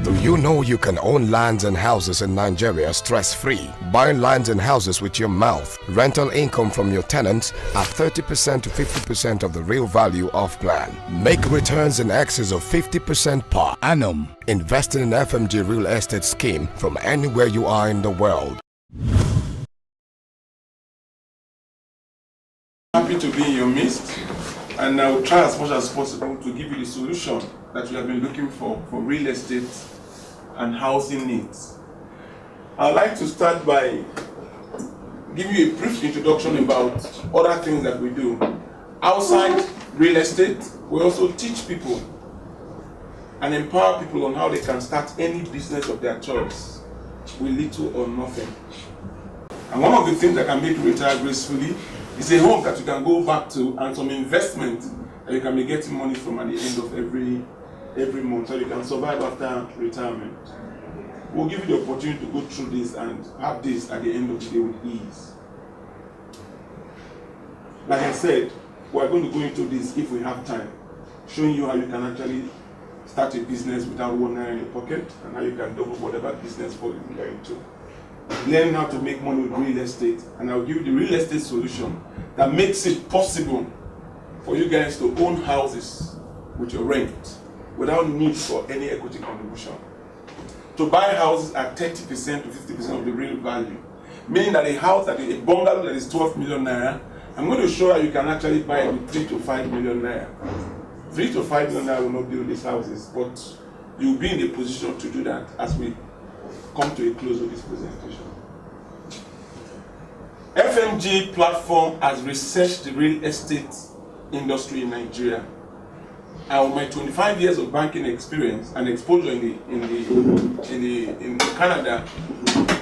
Do you know you can own lands and houses in Nigeria stress-free? Buying lands and houses with your mouth, rental income from your tenants at 30% to 50% of the real value of land. Make returns in excess of 50% per annum. Investing in FMG Real Estate Scheme from anywhere you are in the world. Happy to be in your midst, and I will try as much as possible to give you the solution that you have been looking for real estate and housing needs. I'd like to start by giving you a brief introduction about other things that we do. Outside real estate, we also teach people and empower people on how they can start any business of their choice with little or nothing. And one of the things that can make you retire gracefully is a home that you can go back to and some investment that you can be getting money from at the end of every month, so you can survive after retirement. We'll give you the opportunity to go through this and have this at the end of the day with ease. Like I said, we're going to go into this if we have time, showing you how you can actually start a business without 1 naira in your pocket, and how you can double whatever business volume you're into. Learn how to make money with real estate, and I'll give you the real estate solution that makes it possible for you guys to own houses with your rent without need for any equity contribution. To buy houses at 30% to 50% of the real value, meaning that a house that is a bungalow that is 12 million naira, I'm going to show you can actually buy it with 3 to 5 million naira. 3 to 5 million naira will not build these houses, but you'll be in a position to do that as we come to a close of this presentation. FMG platform has researched the real estate industry in Nigeria. And with my 25 years of banking experience and exposure in Canada,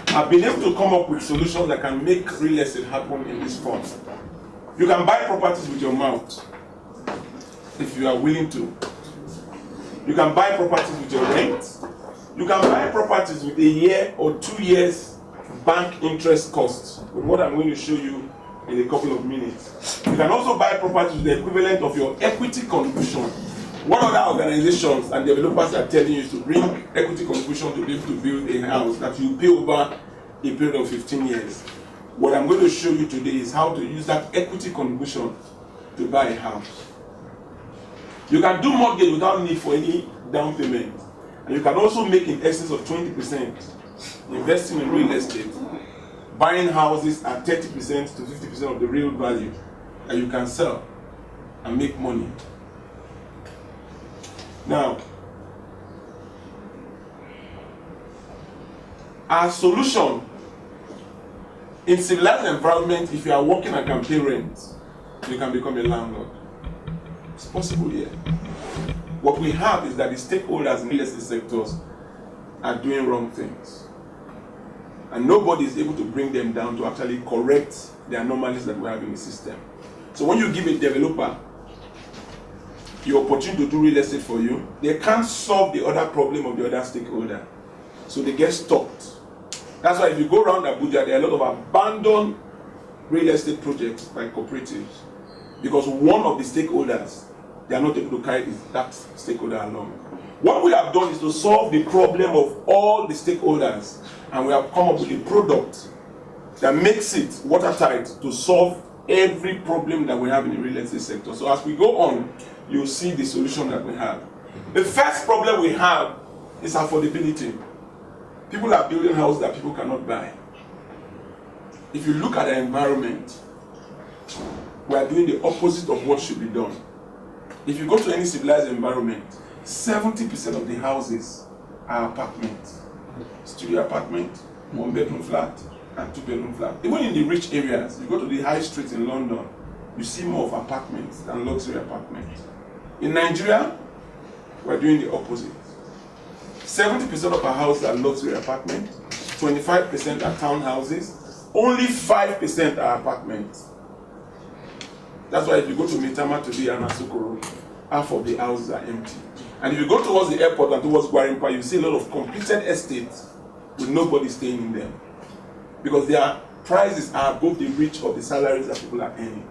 I've been able to come up with solutions that can make real estate happen in this form. You can buy properties with your mouth if you are willing to. You can buy properties with your rent. You can buy properties with a year or 2 years bank interest costs, with what I'm going to show you in a couple of minutes. You can also buy properties with the equivalent of your equity contribution. What other organizations and developers are telling you is to bring equity contribution to be able to build a house that you pay over a period of 15 years. What I'm going to show you today is how to use that equity contribution to buy a house. You can do mortgage without need for any down payment. And you can also make in excess of 20% investing in real estate, buying houses at 30% to 50% of the real value that you can sell and make money. Now, our solution in civilized environment, if you are working and can pay rent, you can become a landlord. It's possible here. What we have is that the stakeholders in real estate sectors are doing wrong things. And nobody is able to bring them down to actually correct the anomalies that we have in the system. So when you give a developer the opportunity to do real estate for you, they can't solve the other problem of the other stakeholder. So they get stopped. That's why if you go around Abuja, there are a lot of abandoned real estate projects by cooperatives. Because one of the stakeholders, they are not able to carry that stakeholder along. What we have done is to solve the problem of all the stakeholders, and we have come up with a product that makes it watertight to solve every problem that we have in the real estate sector. So as we go on, you'll see the solution that we have. The first problem we have is affordability. People are building houses that people cannot buy. If you look at the environment, we are doing the opposite of what should be done. If you go to any civilized environment, 70% of the houses are apartments. Studio apartment, 1-bedroom flat, and 2-bedroom flat. Even in the rich areas, you go to the high streets in London, you see more of apartments than luxury apartments. In Nigeria, we're doing the opposite. 70% of our houses are luxury apartments, 25% are townhouses, only 5% are apartments. That's why if you go to Maitama today and Asokoro, half of the houses are empty. And if you go towards the airport and towards Gwarimpa, you see a lot of completed estates with nobody staying in them. Because their prices are above the reach of the salaries that people are earning.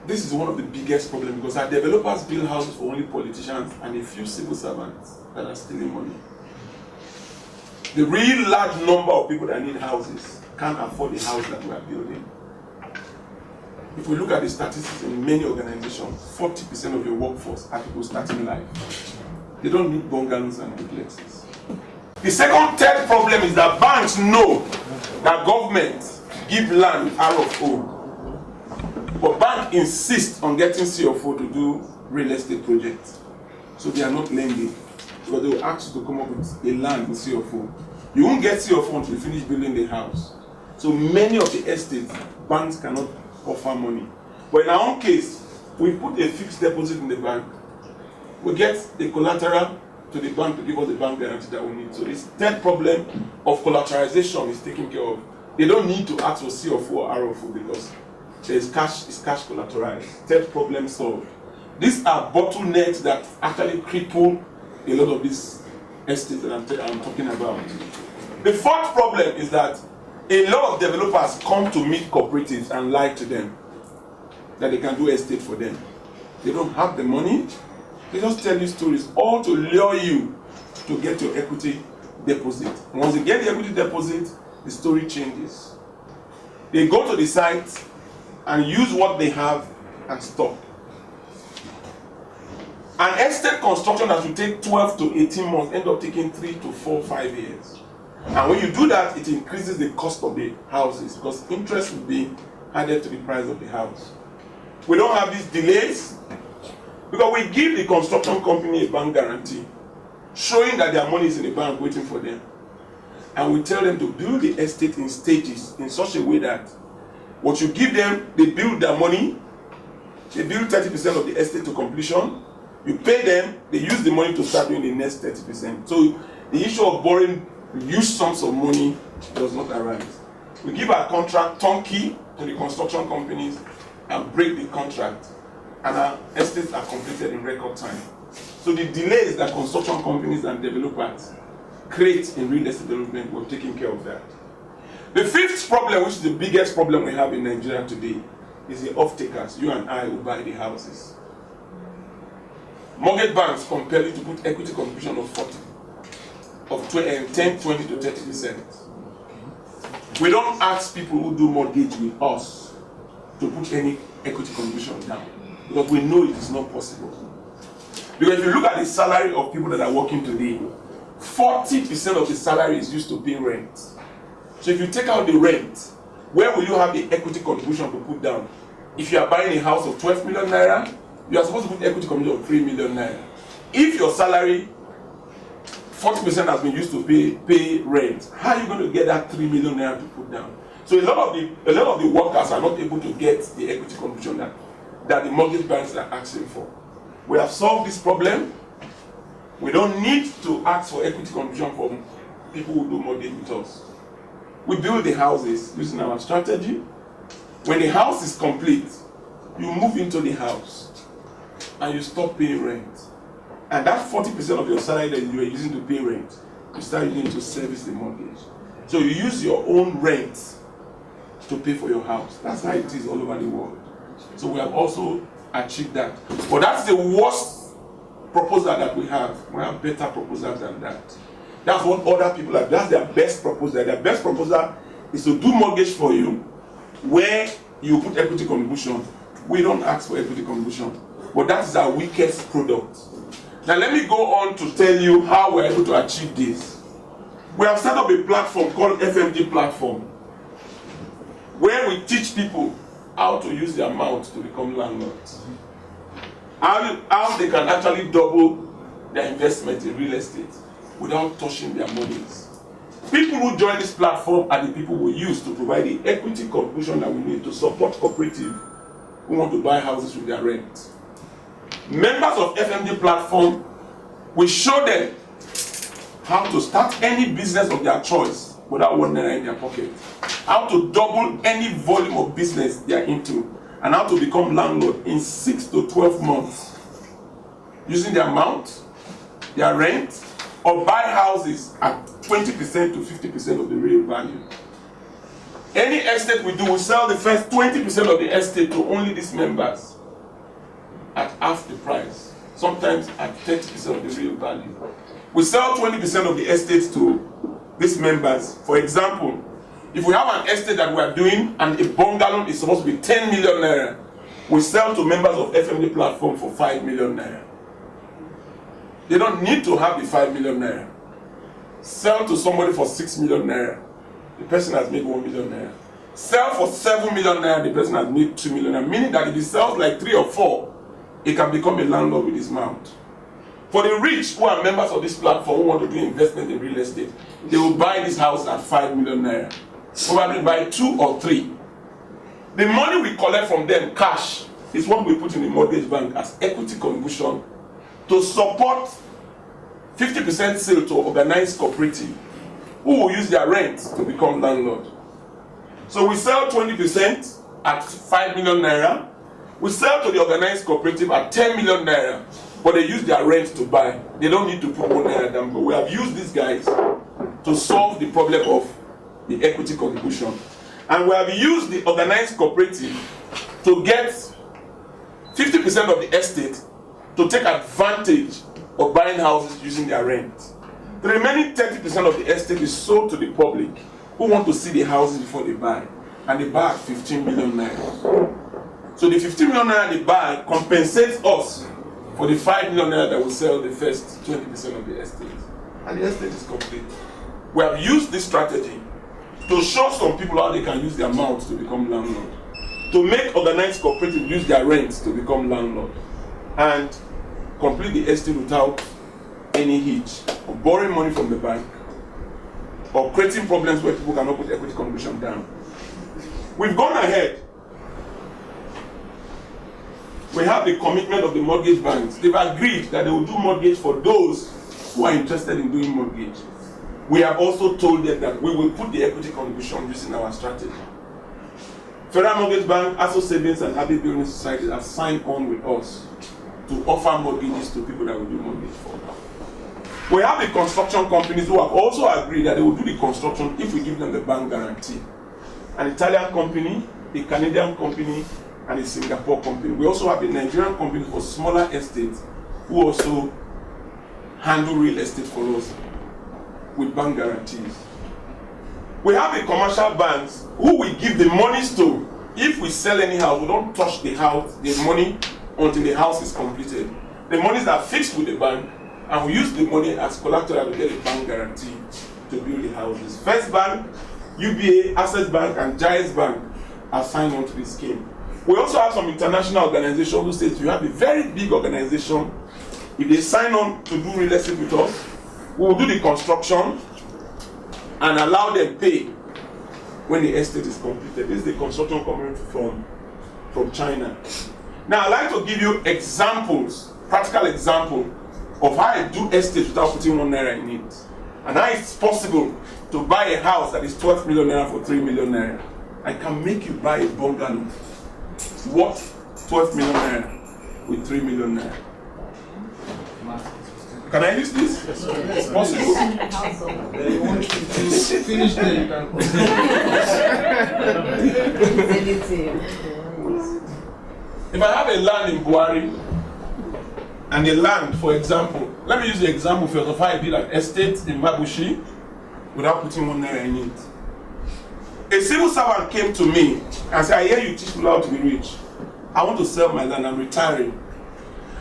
This is one of the biggest problems because our developers build houses for only politicians and a few civil servants that are stealing money. The real large number of people that need houses can't afford the house that we are building. If we look at the statistics in many organizations, 40% of your workforce are people starting life. They don't need bungalows and duplexes. The third problem is that banks know that government give land out of home. But bank insists on getting CFO to do real estate projects. So they are not lending. Because they will ask you to come up with a land with CFO. You won't get CFO until you finish building the house. So many of the estates, banks cannot offer money. But in our own case, we put a fixed deposit in the bank. We get the collateral to the bank to give us the bank guarantee that we need. So this third problem of collateralization is taken care of. They don't need to ask for CFO or RFO because it's cash collateralized. Third problem solved. These are bottlenecks that actually cripple a lot of these estates that I'm talking about. The fourth problem is that a lot of developers come to meet cooperatives and lie to them that they can do estate for them. They don't have the money. They just tell you stories, all to lure you to get your equity deposit. Once you get the equity deposit, the story changes. They go to the site and use what they have and stop. An estate construction that will take 12 to 18 months end up taking 3 to 4, 5 years. And when you do that, it increases the cost of the houses because interest will be added to the price of the house. We don't have these delays because we give the construction company a bank guarantee showing that their money is in the bank waiting for them. And we tell them to build the estate in stages in such a way that what you give them, they build their money, they build 30% of the estate to completion, you pay them, they use the money to start doing the next 30%. So the issue of borrowing huge sums of money does not arise. We give our contract turnkey to the construction companies and break the contract, and our estates are completed in record time. So the delays that construction companies and developers create in real estate development, we're taking care of that. The fifth problem, which is the biggest problem we have in Nigeria today, is the off-takers, you and I, who buy the houses. Mortgage banks compel you to put equity contribution of 10, 20 to 30%. We don't ask people who do mortgage with us to put any equity contribution down because we know it is not possible. Because if you look at the salary of people that are working today, 40% of the salary is used to pay rent. So if you take out the rent, where will you have the equity contribution to put down? If you are buying a house of 12 million naira, you are supposed to put equity contribution of 3 million naira. If your salary 40% has been used to pay rent, how are you going to get that 3 million naira to put down? So a lot of the workers are not able to get the equity contribution that the mortgage banks are asking for. We have solved this problem. We don't need to ask for equity contribution from people who do mortgage with us. We build the houses using our strategy. When the house is complete, you move into the house and you stop paying rent. And that 40% of your salary that you are using to pay rent, you start using it to service the mortgage. So you use your own rent to pay for your house. That's how it is all over the world. So we have also achieved that. But that's the worst proposal that we have. We have better proposals than that. That's what other people have. That's their best proposal. Their best proposal is to do mortgage for you where you put equity contribution. We don't ask for equity contribution. But that is our weakest product. Now let me go on to tell you how we're able to achieve this. We have set up a platform called FMD Platform, where we teach people how to use their mouth to become landlords. How they can actually double their investment in real estate without touching their monies. People who join this platform are the people we use to provide the equity contribution that we need to support cooperatives who want to buy houses with their rent. Members of FMD Platform, we show them how to start any business of their choice without 1 naira in their pocket, how to double any volume of business they are into, and how to become landlord in 6 to 12 months using their amount, their rent, or buy houses at 20% to 50% of the real value. Any estate we do, we sell the first 20% of the estate to only these members. at half the price, sometimes at 30% of the real value. We sell 20% of the estate to these members. For example, if we have an estate that we are doing and a bungalow is supposed to be 10 million naira, we sell to members of FMD platform for 5 million naira. They don't need to have the 5 million naira. Sell to somebody for 6 million naira, the person has made 1 million naira. Sell for 7 million naira, the person has made 2 million naira. Meaning that if he sells like 3 or 4, he can become a landlord with his mouth. For the rich who are members of this platform who want to do investment in real estate, they will buy this house at 5 million naira. Probably buy 2 or 3. The money we collect from them, cash, is what we put in the mortgage bank as equity contribution to support 50% sale to organized cooperative who will use their rent to become landlord. So we sell 20% at 5 million naira. We sell to the organized cooperative at 10 million naira, but they use their rent to buy. They don't need to put 1 naira down. But we have used these guys to solve the problem of the equity contribution. And we have used the organized cooperative to get 50% of the estate to take advantage of buying houses using their rent. The remaining 30% of the estate is sold to the public who want to see the houses before they buy. And they buy at 15 million naira. So the 15 million naira they buy compensates us for the 5 million naira that will sell the first 20% of the estate. And the estate is complete. We have used this strategy to show some people how they can use their mouths to become landlord. To make organized cooperative use their rents to become landlord. And complete the estate without any hitch, or borrowing money from the bank, or creating problems where people cannot put equity contribution down. We've gone ahead. We have the commitment of the mortgage banks. They've agreed that they will do mortgage for those who are interested in doing mortgage. We have also told them that we will put the equity contribution using our strategy. Federal Mortgage Bank, ASO Savings and Habit Building Society have signed on with us to offer mortgages to people that will do mortgage for. We have the construction companies who have also agreed that they will do the construction if we give them the bank guarantee. An Italian company, a Canadian company, and a Singapore company. We also have a Nigerian company for smaller estates who also handle real estate for us with bank guarantees. We have the commercial banks who we give the monies to. If we sell any house, we don't touch the house, the money, until the house is completed. The monies are fixed with the bank, and we use the money as collateral to get a bank guarantee to build the houses. First Bank, UBA, Access Bank, and Giants Bank are signed on to this scheme. We also have some international organizations who say if you have a very big organization, if they sign on to do real estate with us, we will do the construction and allow them pay when the estate is completed. This is the construction coming from China. Now I'd like to give you examples, practical example of how I do estate without putting 1 naira in it. And how it's possible to buy a house that is 12 million naira for 3 million naira. I can make you buy a bungalow worth 12 million naira with 3 million naira. Can I use this? Yes, it's possible. You want to finish there, you can If I have a land in Buhari, and the land, for example, let me use the example first of how I build an estate in Mabushi without putting 1 naira in it. A civil servant came to me and said, I hear you teach people how to be rich. I want to sell my land, I'm retiring.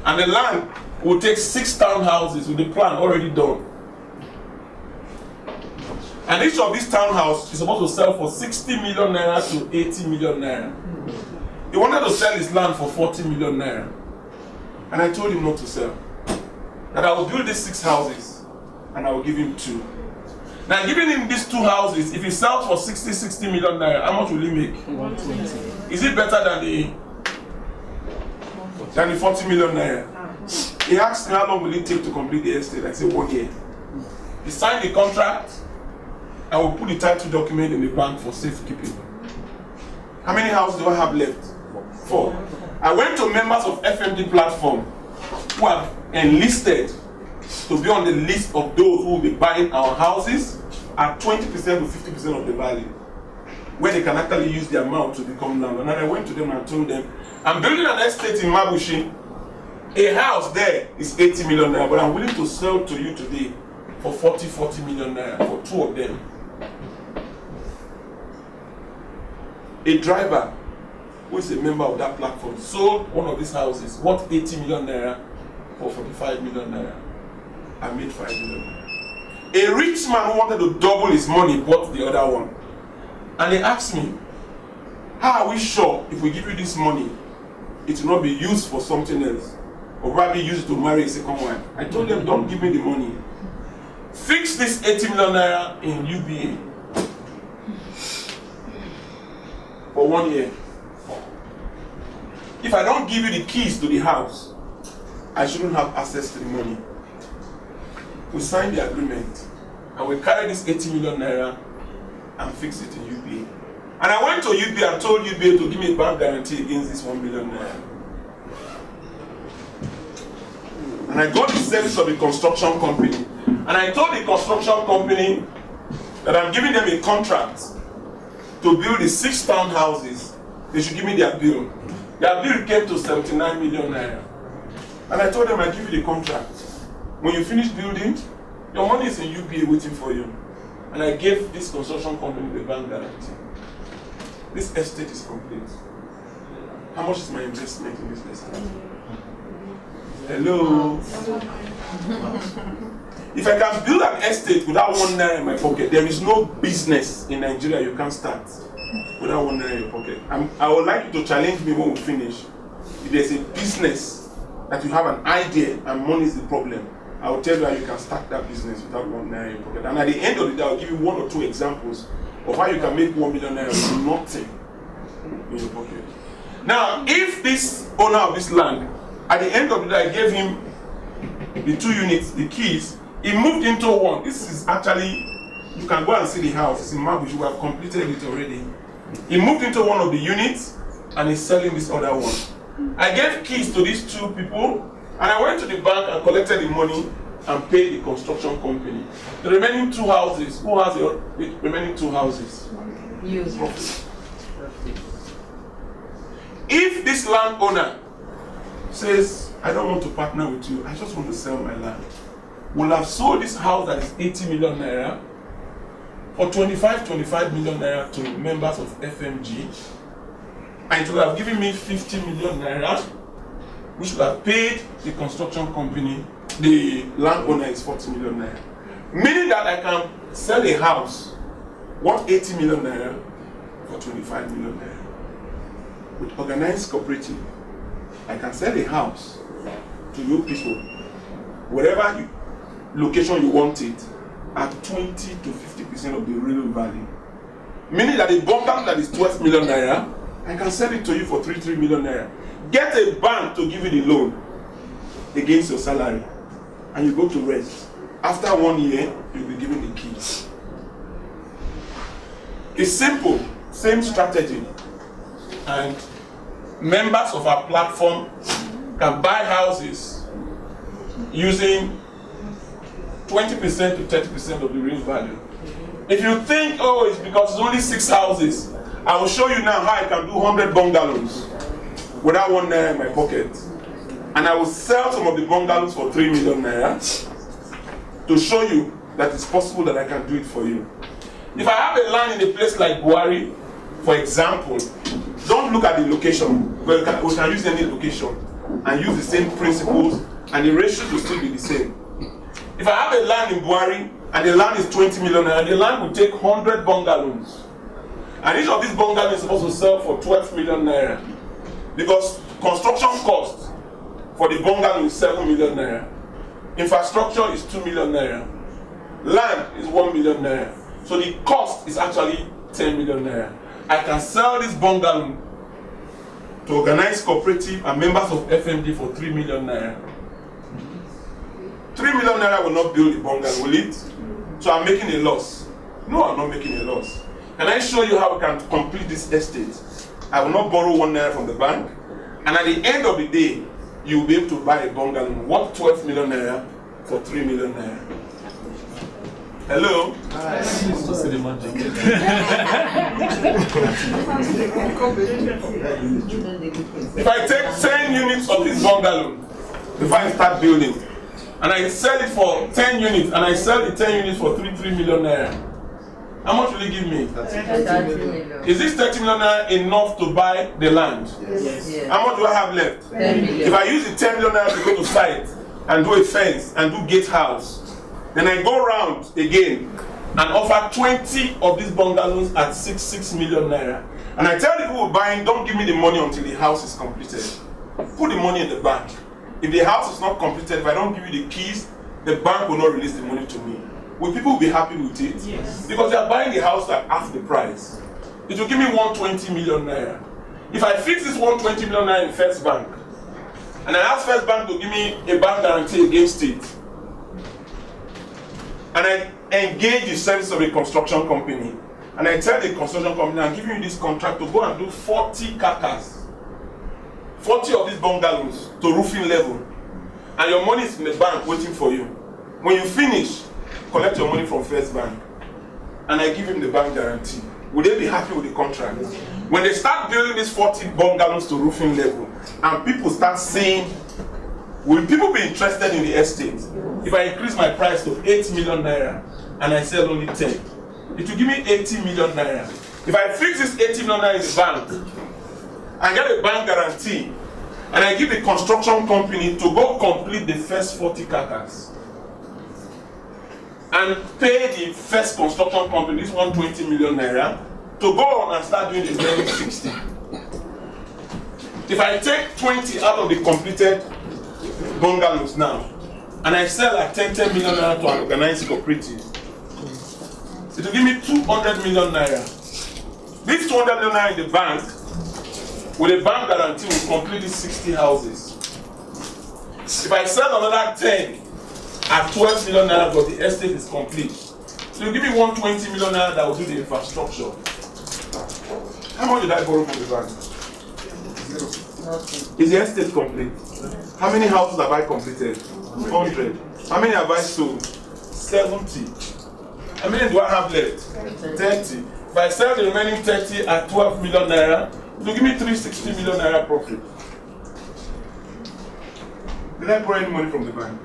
And the land will take 6 townhouses with the plan already done. And each of these townhouses is supposed to sell for 60 million naira to 80 million naira. He wanted to sell his land for 40 million naira. And I told him not to sell. That I will build these 6 houses and I will give him 2. Now giving him these 2 houses, if he sells for 60 million naira, how much will he make? 120. Is it better than the 40 million naira? He asked me how long will it take to complete the estate. I said 1 year. He signed the contract. I will put the title document in the bank for safekeeping. How many houses do I have left? 4. I went to members of FMD platform who have enlisted to be on the list of those who will be buying our houses at 20% to 50% of the value, where they can actually use their mouth to become landlord. And I went to them and told them, I'm building an estate in Mabushi A house there is 80 million naira, but I'm willing to sell to you today for 40 million naira for 2 of them. A driver who is a member of that platform sold one of these houses worth 80 million naira for 45 million naira. I made 5 million naira. A rich man who wanted to double his money bought the other one. And they asked me, how are we sure if we give you this money, it will not be used for something else? Or probably used to marry a second wife? I told them, don't give me the money. Fix this 80 million naira in UBA for 1 year. If I don't give you the keys to the house, I shouldn't have access to the money. We signed the agreement and we carried this 80 million naira and fixed it in UBA. And I went to UBA and told UBA to give me a bank guarantee against this 1 million naira. And I got the service of the construction company. And I told the construction company that I'm giving them a contract to build the 6 townhouses. They should give me their bill. Their bill came to 79 million naira. And I told them, I give you the contract. When you finish building, your money is in UBA waiting for you. And I gave this construction company the bank guarantee. This estate is complete. How much is my investment in this estate? Hello? If I can build an estate without 1 naira in my pocket, there is no business in Nigeria you can start without 1 naira in your pocket. I would like you to challenge me when we finish. If there's a business that you have an idea and money is the problem, I will tell you how you can start that business without 1 naira in your pocket. And at the end of the day, I'll give you 1 or 2 examples of how you can make 1 million naira with nothing in your pocket. Now, if this owner of this land, at the end of the day, I gave him the 2 units, the keys, he moved into one. This is actually, you can go and see the house. It's in Mabush. We have completed it already. He moved into one of the units and he's selling this other one. I gave keys to these 2 people and I went to the bank and collected the money and paid the construction company. The remaining 2 houses, who has the remaining 2 houses? You. If this landowner says, I don't want to partner with you, I just want to sell my land, will have sold this house that is 80 million naira for 25 million naira to members of FMG, and it will have given me 50 million naira, which will have paid the construction company. The landowner is 40 million naira. Meaning that I can sell a house worth 80 million naira for 25 million naira. With organized cooperative, I can sell a house to you people, wherever location you want it, at 20 to 50% of the real value. Meaning that a bungalow that is 12 million naira, I can sell it to you for 3 million naira. Get a bank to give you the loan against your salary, and you go to rest. After 1 year, you'll be given the keys. It's simple, same strategy. And members of our platform can buy houses using 20% to 30% of the real value. If you think, oh, it's because it's only 6 houses, I will show you now how I can do 100 bungalows without 1 naira in my pocket. And I will sell some of the bungalows for 3 million naira to show you that it's possible that I can do it for you. If I have a land in a place like Buhari, for example, don't look at the location, but we can use any location and use the same principles, and the ratio will still be the same. If I have a land in Buhari and the land is 20 million naira, the land will take 100 bungalows. And each of these bungalows is supposed to sell for 12 million naira. Because construction cost for the bungalow is 7 million naira. Infrastructure is 2 million naira. Land is 1 million naira. So the cost is actually 10 million naira. I can sell this bungalow to organized cooperative and members of FMD for 3 million naira. 3 million naira will not build the bungalow, will it? So I'm making a loss. No, I'm not making a loss. Can I show you how we can complete this estate? I will not borrow 1 naira from the bank, and at the end of the day, you will be able to buy a bungalow worth 12 million naira for 3 million naira. Hello? If I take 10 units of this bungalow before I start building. And I sell it for 10 units, and I sell the 10 units for 3 million naira. How much will you give me? 30 million. Is this 30 million naira enough to buy the land? Yes. How much do I have left? 10 million. If I use the 10 million naira to go to site and do a fence and do gatehouse, then I go around again and offer 20 of these bungalows at 6 million naira. And I tell the people buying, don't give me the money until the house is completed. Put the money in the bank. If the house is not completed, if I don't give you the keys, the bank will not release the money to me. Will people be happy with it? Yes. Because they are buying the house at half the price. It will give me 120 million naira. If I fix this 120 million naira in First Bank, and I ask First Bank to give me a bank guarantee against it, and I engage the service of a construction company, and I tell the construction company, I'm giving you this contract to go and do 40 kakas, 40 of these bungalows to roofing level, and your money is in the bank waiting for you. When you finish, collect your money from First Bank, and I give him the bank guarantee. Would they be happy with the contract? When they start building these 40 bungalows to roofing level, and people start saying, will people be interested in the estate? If I increase my price to 8 million naira, and I sell only 10, it will give me 80 million naira. If I fix this 80 million naira in the bank, I get a bank guarantee, and I give the construction company to go complete the first 40 kakas, and pay the first construction company this 120 million naira to go on and start doing the remaining 60. If I take 20 out of the completed bungalows now, and I sell at 10 million naira to an organized cooperative, it will give me 200 million naira. This 200 million naira in the bank, with a bank guarantee, will complete these 60 houses. If I sell another 10 at 12 million naira, but the estate is complete, so you give me 120 million naira that will do the infrastructure. How much did I borrow from the bank? Nothing. Is the estate complete? How many houses have I completed? 100. How many have I sold? 70. How many do I have left? 30. If I sell the remaining 30 at 12 million naira, it will give me 360 million naira profit. Did I borrow any money from the bank?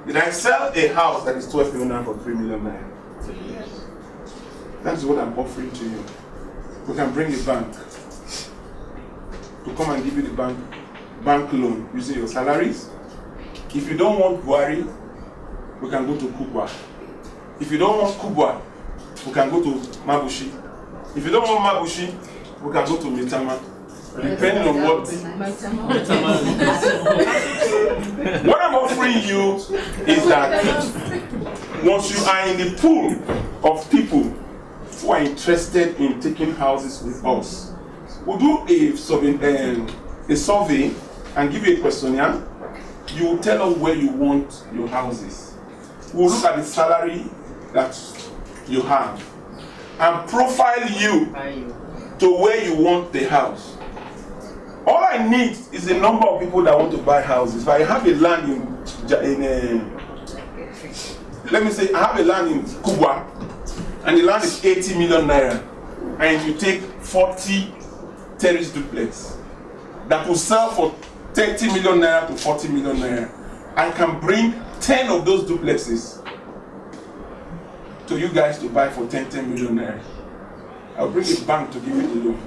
Did I sell a house that is 12 million naira for 3 million naira? That's what I'm offering to you. We can bring a bank to come and give you the bank loan using your salaries. If you don't want Buhari, we can go to Kubwa. If you don't want Kubwa, we can go to Mabushi. If you don't want Mabushi, we can go to Mitama. Depending on what. What I'm offering you is that once you are in the pool of people who are interested in taking houses with us, we'll do a survey and give you a questionnaire. You will tell us where you want your houses. We'll look at the salary that you have and profile you to where you want the house. All I need is the number of people that want to buy houses. If I have a land let me say I have a land in Kubwa, and the land is 80 million naira, and you take 40 terrace duplex that will sell for 30 million naira to 40 million naira. I can bring 10 of those duplexes to you guys to buy for 10 million naira. I'll bring a bank to give you the loan.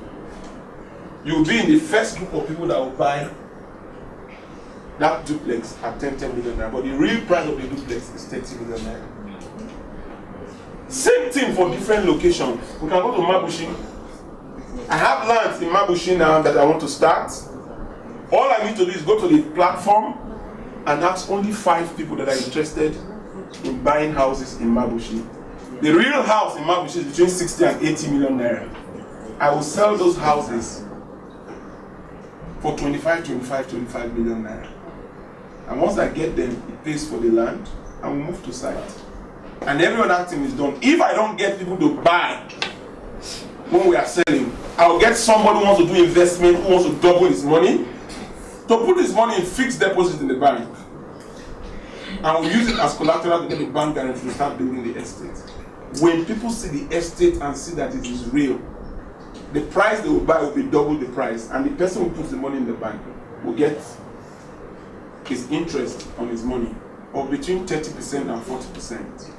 You'll be in the first group of people that will buy that duplex at 10 million naira, but the real price of the duplex is 30 million naira. Same thing for different locations. We can go to Mabushi. I have lands in Mabushi now that I want to start. All I need to do is go to the platform and ask only 5 people that are interested in buying houses in Mabushi. The real house in Mabushi is between 60 and 80 million naira. I will sell those houses for 25 million naira. And once I get them, it pays for the land and we move to site. And every other thing is done. If I don't get people to buy when we are selling, I'll get somebody who wants to do investment, who wants to double his money, to put his money in fixed deposit in the bank. And we'll use it as collateral to get the bank guarantee to start building the estate. When people see the estate and see that it is real, the price they will buy will be double the price, and the person who puts the money in the bank will get is interest on his money of between 30% and 40%.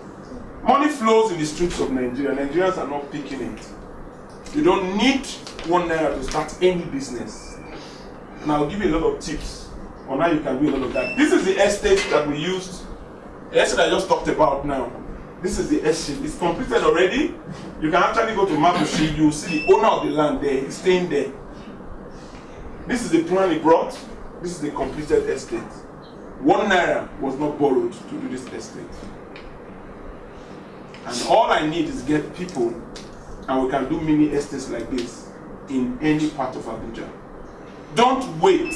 Money flows in the streets of Nigeria. Nigerians are not picking it. You don't need 1 naira to start any business. And I'll give you a lot of tips on how you can do a lot of that. This is the estate that we used, the estate I just talked about now. This is the estate. It's completed already. You can actually go to Mabushi, you will see the owner of the land there, he's staying there. This is the plan he brought. This is the completed estate. 1 naira was not borrowed to do this estate. And all I need is get people, and we can do mini estates like this in any part of Abuja. Don't wait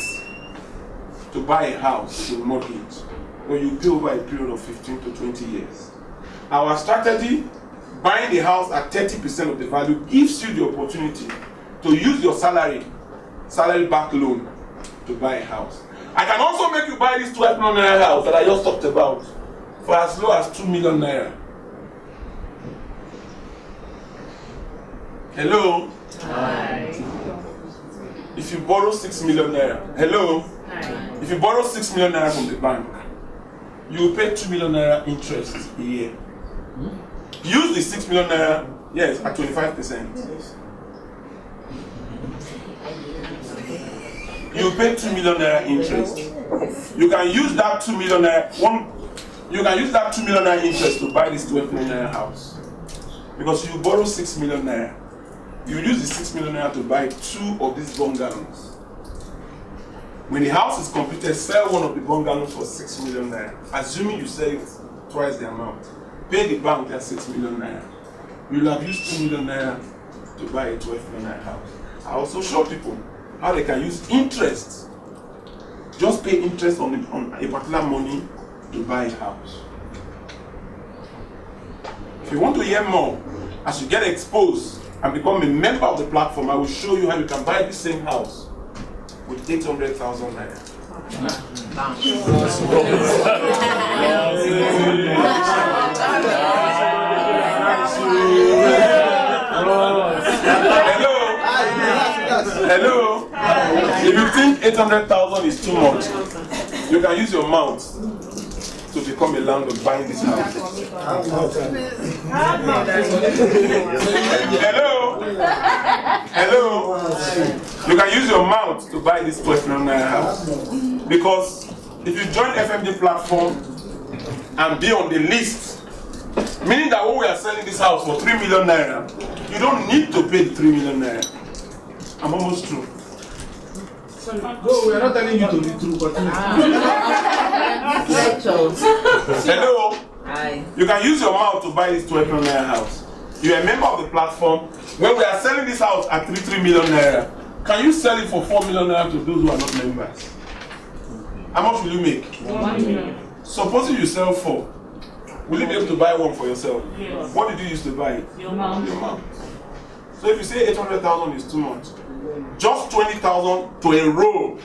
to buy a house with mortgage when you pay over a period of 15 to 20 years. Our strategy, buying the house at 30% of the value, gives you the opportunity to use your salary-backed loan to buy a house. I can also make you buy this 12 million naira house that I just talked about for as low as 2 million naira. Hello? Hi. If you borrow 6 million naira, hello? Hi. If you borrow 6 million naira from the bank, you will pay 2 million naira interest a year. Use the 6 million naira, yes, at 25%. You pay 2 million naira interest. You can use that 2 million naira, you can use that 2 million naira interest to buy this 12 million naira house. Because you borrow 6 million naira. You use the 6 million naira to buy 2 of these bungalows. When the house is completed, sell one of the bungalows for 6 million naira. Assuming you sell it twice the amount. Pay the bank their 6 million naira. You will have used 2 million naira to buy a 12 million naira house. I also show people how they can use interest. Just pay interest on a particular money to buy a house. If you want to hear more, as you get exposed and become a member of the platform, I will show you how you can buy the same house with 800,000 naira. Hello? If you think 800,000 is too much, you can use your mouth to become a landlord buying this house. Hello? Hello? You can use your mouth to buy this 12 million naira house. Because if you join FMD platform and be on the list, meaning that when we are selling this house for 3 million naira, you don't need to pay the 3 million naira. I'm almost through. No, we are not telling you to be true, but Hello? Hi. You can use your mouth to buy this 12 million naira house. You are a member of the platform. When we are selling this house at 3 million naira, can you sell it for 4 million naira to those who are not members? How much will you make? 1 million. Supposing you sell 4, will you be able to buy one for yourself? Yes. What did you use to buy it? Your mouth. Your mouth. So if you say 800,000 is too much, just 20,000 to enroll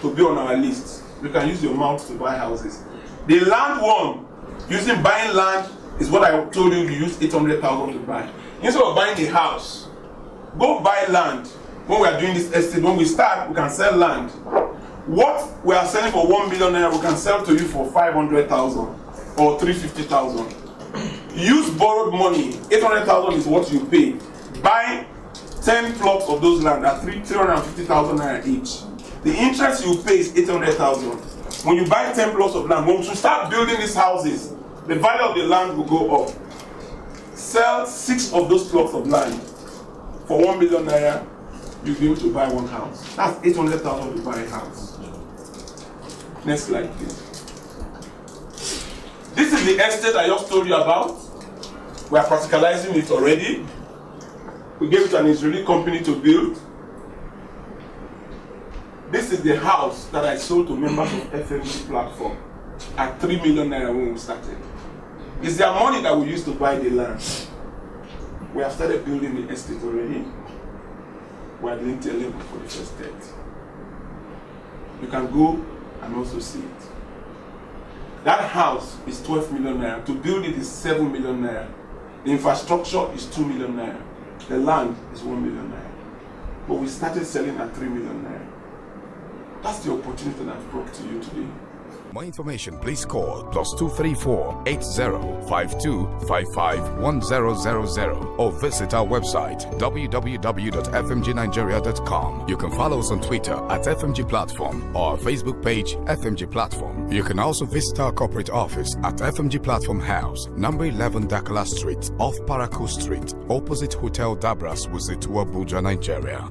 to be on our list. You can use your mouth to buy houses. The land one, using buying land, is what I told you. You use 800,000 to buy. Instead of buying a house, go buy land. When we are doing this estate, when we start, we can sell land. What we are selling for 1 million naira, we can sell to you for 500,000 or 350,000. Use borrowed money. 800,000 is what you pay. Buy 10 plots of those land at 350,000 naira each. The interest you pay is 800,000. When you buy 10 plots of land, when you start building these houses, the value of the land will go up. Sell 6 of those plots of land for 1 million naira, you'll be able to buy one house. That's 800,000 to buy a house. Next slide, please. This is the estate I just told you about. We are practicalizing it already. We gave it to an Israeli company to build. This is the house that I sold to members of FMD platform at 3 million naira when we started. It's their money that we used to buy the land. We have started building the estate already. We are doing level for the first debt. You can go and also see it. That house is 12 million naira. To build it is 7 million naira. The infrastructure is 2 million naira. The land is 1 million naira. But we started selling at 3 million naira. That's the opportunity that I've brought to you today. More information, please call +234 8052 551000 or visit our website www.fmgnigeria.com. You can follow us on Twitter at FMG Platform or our Facebook page FMG Platform. You can also visit our corporate office at FMG Platform House, number 11 Dakala Street, off Parakou Street, opposite Hotel Dabras, Wuzito, Abuja, Nigeria.